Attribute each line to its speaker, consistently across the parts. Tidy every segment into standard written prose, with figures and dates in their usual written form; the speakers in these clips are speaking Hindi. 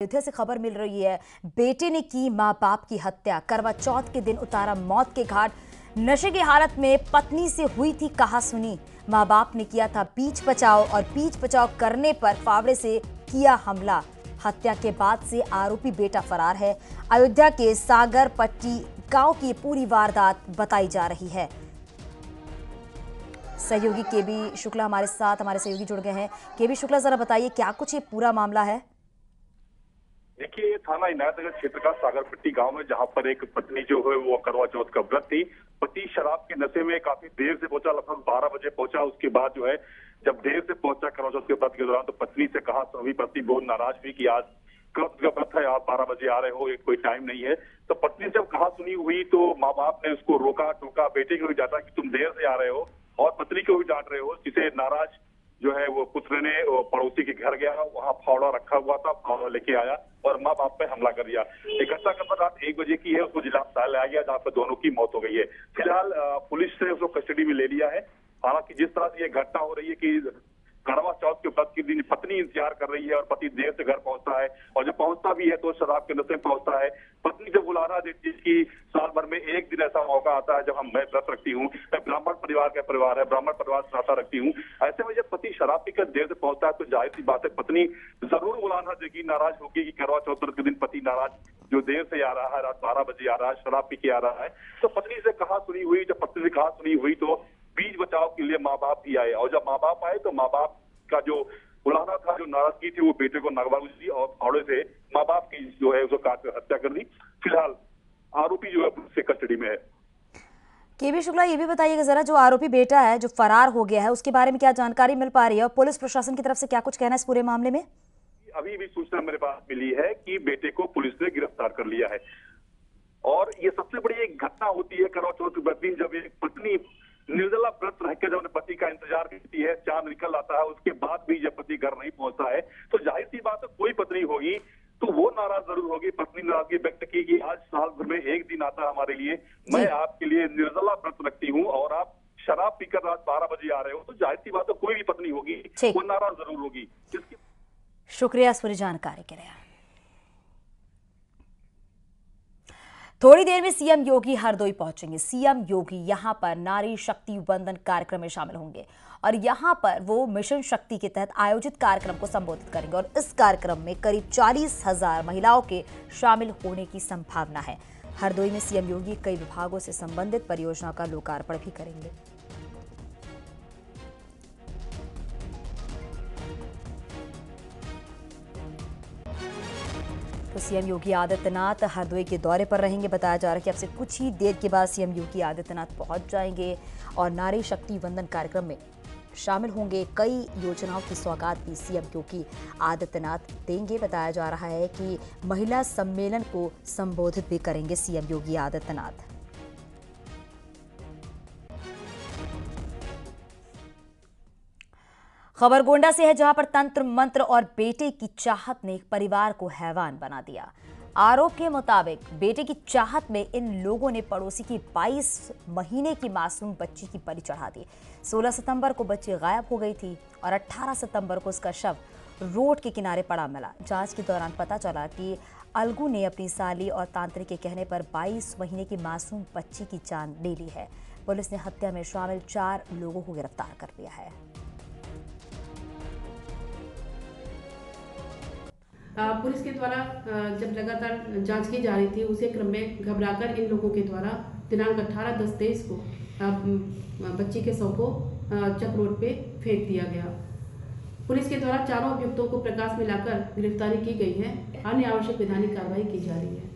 Speaker 1: अयोध्या से खबर मिल रही है, बेटे ने की मां बाप की हत्या, करवा चौथ के दिन उतारा मौत के घाट। नशे की हालत में पत्नी से हुई थी कहासुनी। मां बाप ने किया था बीच बचाव और बीच बचाव करने पर फावड़े से किया हमला। हत्या के बाद से आरोपी बेटा फरार है। अयोध्या के सागर पट्टी गांव की पूरी वारदात बताई जा रही है। सहयोगी केबी शुक्ला हमारे साथ, हमारे सहयोगी जुड़ गए हैं। केबी शुक्ला, जरा बताइए क्या कुछ ये पूरा मामला है?
Speaker 2: देखिए, ये थाना इनायतनगर क्षेत्र का सागरपट्टी गांव में, जहां पर एक पत्नी जो है वो करवा चौथ का व्रत थी। पति शराब के नशे में काफी देर से पहुंचा, लगभग 12 बजे पहुंचा। उसके बाद जो है जब देर से पहुंचा करवा चौथ के व्रत के दौरान, तो पत्नी से कहा, सभी पत्नी बहुत नाराज हुई कि आज करवा का व्रत है, आप 12 बजे आ रहे हो, ये कोई टाइम नहीं है। तो पत्नी से जब कहा सुनी हुई तो माँ बाप ने उसको रोका टोका, बेटे को भी डांटा कि तुम देर से आ रहे हो, और पत्नी को भी डांट रहे हो। जिसे नाराज जो है वो पुत्र ने पड़ोसी के घर गया, वहां फावड़ा रखा हुआ था, फावड़ा लेके आया और माँ बाप पे हमला कर दिया। एक घटना खबर रात 1 बजे की है, उसको जिला अस्पताल लाया गया, जहाँ पर दोनों की मौत हो गई है। फिलहाल पुलिस ने उसको कस्टडी में ले लिया है। हालांकि जिस तरह से ये घटना हो रही है कि करवा चौथ के व्रत के दिन पत्नी इंतजार कर रही है और पति देर से घर पहुंचता है, और जब पहुंचता भी है तो शराब के नशे में पहुंचता है। पत्नी जब बुलाना देती है कि साल भर में एक दिन ऐसा मौका आता है जब मैं व्रत रखती हूँ, मैं ब्राह्मण परिवार का परिवार है, ब्राह्मण परिवार से नाता रखती हूँ। ऐसे में जब पति शराब पीकर देर से पहुंचता है तो जाहिर सी बात है पत्नी जरूर बुलाना देगी, नाराज होगी कि करवा चौथ के दिन पति नाराज, जो देर से आ रहा है, रात 12 बजे आ रहा है, शराब पी के आ रहा है। तो पत्नी से कहा सुनी हुई, जब पत्नी से कहा सुनी हुई तो बीच बचाव के लिए माँ बाप भी आए, और जब माँ बाप आए तो माँ बाप का जो बुलाना था, जो नाराजगी थी, वो बेटे को नगवार दी और फावड़े से माँ बाप की जो है उसको काट कर हत्या कर दी। फिलहाल आरोपी जो है पुलिस के कस्टडी में है।
Speaker 1: केबी शुक्ला, ये भी बताइएगा जरा, जो आरोपी बेटा है जो फरार हो गया है, उसके बारे में क्या जानकारी मिल पा रही है और पुलिस प्रशासन की तरफ से क्या कुछ कहना है इस पूरे मामले में?
Speaker 2: अभी भी सूचना मेरे पास मिली है कि बेटे को पुलिस ने गिरफ्तार कर लिया है, और ये सबसे बड़ी एक घटना होती है करवा चौथ के दिन, जब एक पत्नी निर्जला व्रत रहकर जब पति का इंतजार करती है, चांद निकल आता है, उसके बाद भी जब पति घर नहीं पहुंचता है, तो जाहिर सी बात है कोई पत्नी होगी तो वो नाराज जरूर होगी। पत्नी नाराजगी व्यक्त की कि आज साल भर में एक दिन आता है हमारे लिए, मैं आपके लिए निर्जला व्रत रखती हूँ और आप शराब पीकर रात 12 बजे आ रहे हो, तो जाहिर सी बात है कोई भी पत्नी होगी वो नाराज जरूर होगी।
Speaker 1: शुक्रिया इस पूरी जानकारी के लिए। थोड़ी देर में सीएम योगी हरदोई पहुंचेंगे। सीएम योगी यहां पर नारी शक्ति वंदन कार्यक्रम में शामिल होंगे और यहां पर वो मिशन शक्ति के तहत आयोजित कार्यक्रम को संबोधित करेंगे, और इस कार्यक्रम में करीब 40,000 महिलाओं के शामिल होने की संभावना है। हरदोई में सीएम योगी कई विभागों से संबंधित परियोजना का लोकार्पण भी करेंगे। तो सीएम योगी आदित्यनाथ हरदोई के दौरे पर रहेंगे। बताया जा रहा है कि अब से कुछ ही देर के बाद सीएम योगी आदित्यनाथ पहुंच जाएंगे और नारी शक्ति वंदन कार्यक्रम में शामिल होंगे। कई योजनाओं की सौगात भी सीएम योगी आदित्यनाथ देंगे। बताया जा रहा है कि महिला सम्मेलन को संबोधित भी करेंगे सीएम योगी आदित्यनाथ। खबर गोंडा से है, जहां पर तंत्र मंत्र और बेटे की चाहत ने एक परिवार को हैवान बना दिया। आरोप के मुताबिक बेटे की चाहत में इन लोगों ने पड़ोसी की 22 महीने की मासूम बच्ची की बलि चढ़ा दी। 16 सितंबर को बच्ची गायब हो गई थी और 18 सितंबर को उसका शव रोड के किनारे पड़ा मिला। जांच के दौरान पता चला कि अलगू ने अपनी साली और तांत्रिक के कहने पर 22 महीने की मासूम बच्ची की जान ले ली है। पुलिस ने हत्या में शामिल 4 लोगों को गिरफ्तार कर लिया है।
Speaker 3: पुलिस के द्वारा जब लगातार जांच की जा रही थी, उसी क्रम में घबराकर इन लोगों के द्वारा दिनांक 18/10/23 को बच्ची के शव को चक रोड पे फेंक दिया गया। पुलिस के द्वारा चारों अभियुक्तों को प्रकाश में लाकर गिरफ्तारी की गई है। अन्य आवश्यक वैधानिक कार्रवाई की जा रही है।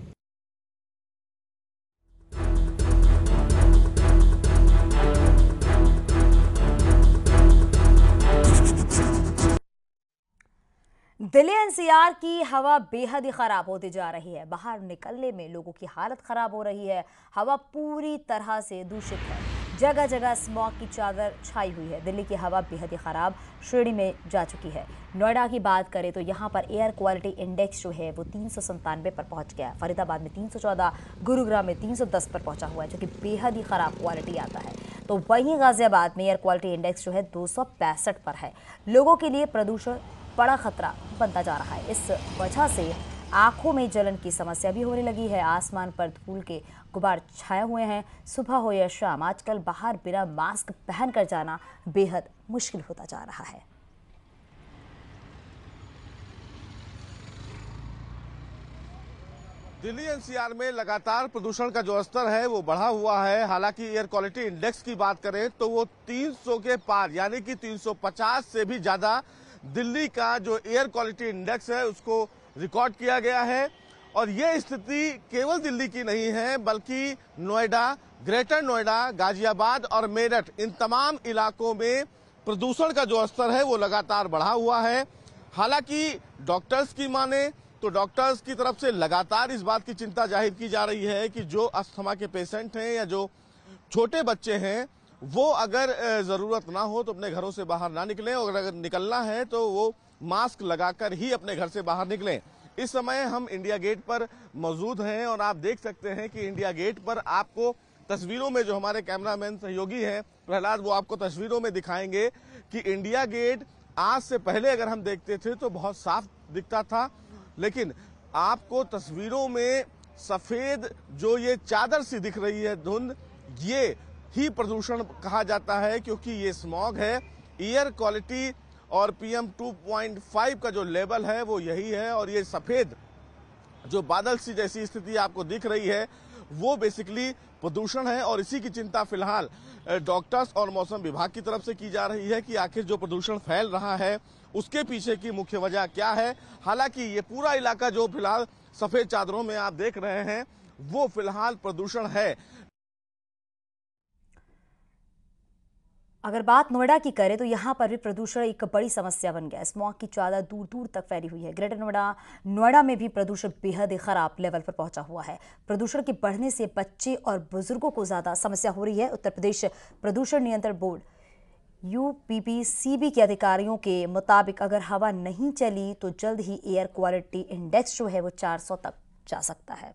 Speaker 1: दिल्ली एनसीआर की हवा बेहद ही खराब होती जा रही है। बाहर निकलने में लोगों की हालत खराब हो रही है। हवा पूरी तरह से दूषित है, जगह जगह स्मॉग की चादर छाई हुई है। दिल्ली की हवा बेहद ही खराब श्रेणी में जा चुकी है। नोएडा की बात करें तो यहाँ पर एयर क्वालिटी इंडेक्स जो है वो 397 पर पहुँच गया। फरीदाबाद में 314, गुरुग्राम में 310 पर पहुँचा हुआ है, जो कि बेहद ही खराब क्वालिटी आता है। तो वहीं गाजियाबाद में एयर क्वालिटी इंडेक्स जो है 265 पर है। लोगों के लिए प्रदूषण बड़ा खतरा बनता जा रहा है। इस वजह से आंखों में जलन की समस्या भी होने लगी है। आसमान पर धूल के गुबार छाए हुए हैं। सुबह हो या शाम, आजकल बाहर बिना मास्क पहनकर जाना बेहद मुश्किल होता जा रहा है।
Speaker 4: दिल्ली एनसीआर में लगातार प्रदूषण का जो स्तर है वो बढ़ा हुआ है। हालांकि एयर क्वालिटी इंडेक्स की बात करें तो वो 300 के पार यानी कि 350 से भी ज्यादा दिल्ली का जो एयर क्वालिटी इंडेक्स है उसको रिकॉर्ड किया गया है। और ये स्थिति केवल दिल्ली की नहीं है, बल्कि नोएडा, ग्रेटर नोएडा, गाजियाबाद और मेरठ, इन तमाम इलाकों में प्रदूषण का जो स्तर है वो लगातार बढ़ा हुआ है। हालांकि डॉक्टर्स की माने तो डॉक्टर्स की तरफ से लगातार इस बात की चिंता जाहिर की जा रही है कि जो अस्थमा के पेशेंट हैं या जो छोटे बच्चे हैं वो अगर जरूरत ना हो तो अपने घरों से बाहर ना निकलें, और अगर निकलना है तो वो मास्क लगाकर ही अपने घर से बाहर निकलें। इस समय हम इंडिया गेट पर मौजूद हैं और आप देख सकते हैं कि इंडिया गेट पर आपको तस्वीरों में, जो हमारे कैमरामैन सहयोगी हैं प्रहलाद, वो आपको तस्वीरों में दिखाएंगे कि इंडिया गेट आज से पहले अगर हम देखते थे तो बहुत साफ दिखता था, लेकिन आपको तस्वीरों में सफेद जो ये चादर सी दिख रही है धुंध, ये ही प्रदूषण कहा जाता है, क्योंकि ये स्मॉग है। एयर क्वालिटी और PM 2.5 का जो लेवल है वो यही है, और ये सफेद जो बादल सी जैसी स्थिति आपको दिख रही है वो बेसिकली प्रदूषण है। और इसी की चिंता फिलहाल डॉक्टर्स और मौसम विभाग की तरफ से की जा रही है कि आखिर जो प्रदूषण फैल रहा है उसके पीछे की मुख्य वजह क्या है। हालांकि ये पूरा इलाका जो फिलहाल सफेद चादरों में आप देख रहे हैं वो फिलहाल प्रदूषण है।
Speaker 1: अगर बात नोएडा की करें तो यहाँ पर भी प्रदूषण एक बड़ी समस्या बन गया है। स्मॉग की चादर दूर दूर तक फैली हुई है। ग्रेटर नोएडा में भी प्रदूषण बेहद ही खराब लेवल पर पहुंचा हुआ है। प्रदूषण के बढ़ने से बच्चे और बुजुर्गों को ज्यादा समस्या हो रही है। उत्तर प्रदेश प्रदूषण नियंत्रण बोर्ड UPPCB के अधिकारियों के मुताबिक अगर हवा नहीं चली तो जल्द ही एयर क्वालिटी इंडेक्स जो है वो 400 तक जा सकता है।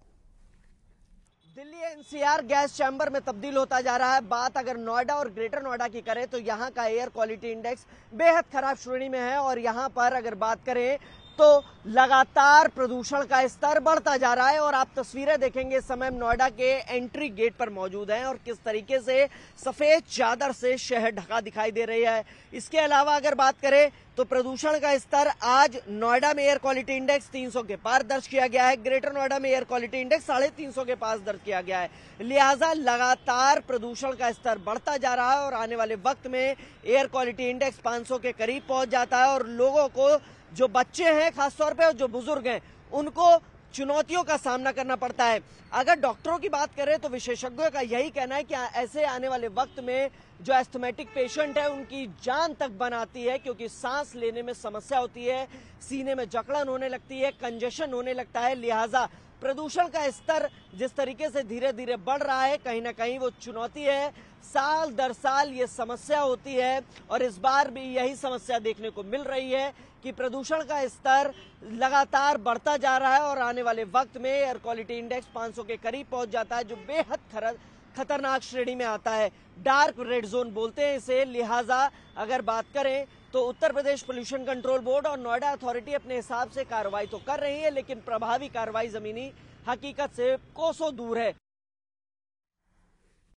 Speaker 5: दिल्ली NCR गैस चैम्बर में तब्दील होता जा रहा है। बात अगर नोएडा और ग्रेटर नोएडा की करें तो यहाँ का एयर क्वालिटी इंडेक्स बेहद खराब श्रेणी में है, और यहाँ पर अगर बात करें तो लगातार प्रदूषण का स्तर बढ़ता जा रहा है। और आप तस्वीरें देखेंगे इस समय नोएडा के एंट्री गेट पर मौजूद हैं और किस तरीके से सफेद चादर से शहर ढका दिखाई दे रही है। इसके अलावा अगर बात करें तो प्रदूषण का स्तर आज नोएडा में एयर क्वालिटी इंडेक्स 300 के पार दर्ज किया गया है। ग्रेटर नोएडा में एयर क्वालिटी इंडेक्स 350 के पास दर्ज किया गया है। लिहाजा लगातार प्रदूषण का स्तर बढ़ता जा रहा है और आने वाले वक्त में एयर क्वालिटी इंडेक्स 500 के करीब पहुंच जाता है। और लोगों को, जो बच्चे हैं खासतौर पे और जो बुजुर्ग हैं, उनको चुनौतियों का सामना करना पड़ता है। अगर डॉक्टरों की बात करें तो विशेषज्ञों का यही कहना है कि ऐसे आने वाले वक्त में जो एस्थमेटिक पेशेंट है उनकी जान तक बनाती है, क्योंकि सांस लेने में समस्या होती है, सीने में जकड़न होने लगती है, कंजेशन होने लगता है। लिहाजा प्रदूषण का स्तर जिस तरीके से धीरे धीरे बढ़ रहा है, कहीं ना कहीं वो चुनौती है। साल दर साल ये समस्या होती है और इस बार भी यही समस्या देखने को मिल रही है कि प्रदूषण का स्तर लगातार बढ़ता जा रहा है और आने वाले वक्त में एयर क्वालिटी इंडेक्स 500 के करीब पहुंच जाता है, जो बेहद खतरनाक श्रेणी में आता है। डार्क रेड जोन बोलते हैं इसे। लिहाजा अगर बात करें तो Uttar Pradesh pollution control board और नोएडा अथॉरिटी अपने हिसाब से कार्रवाई तो कर रही है, लेकिन प्रभावी कार्रवाई जमीनी हकीकत से कोसों दूर है।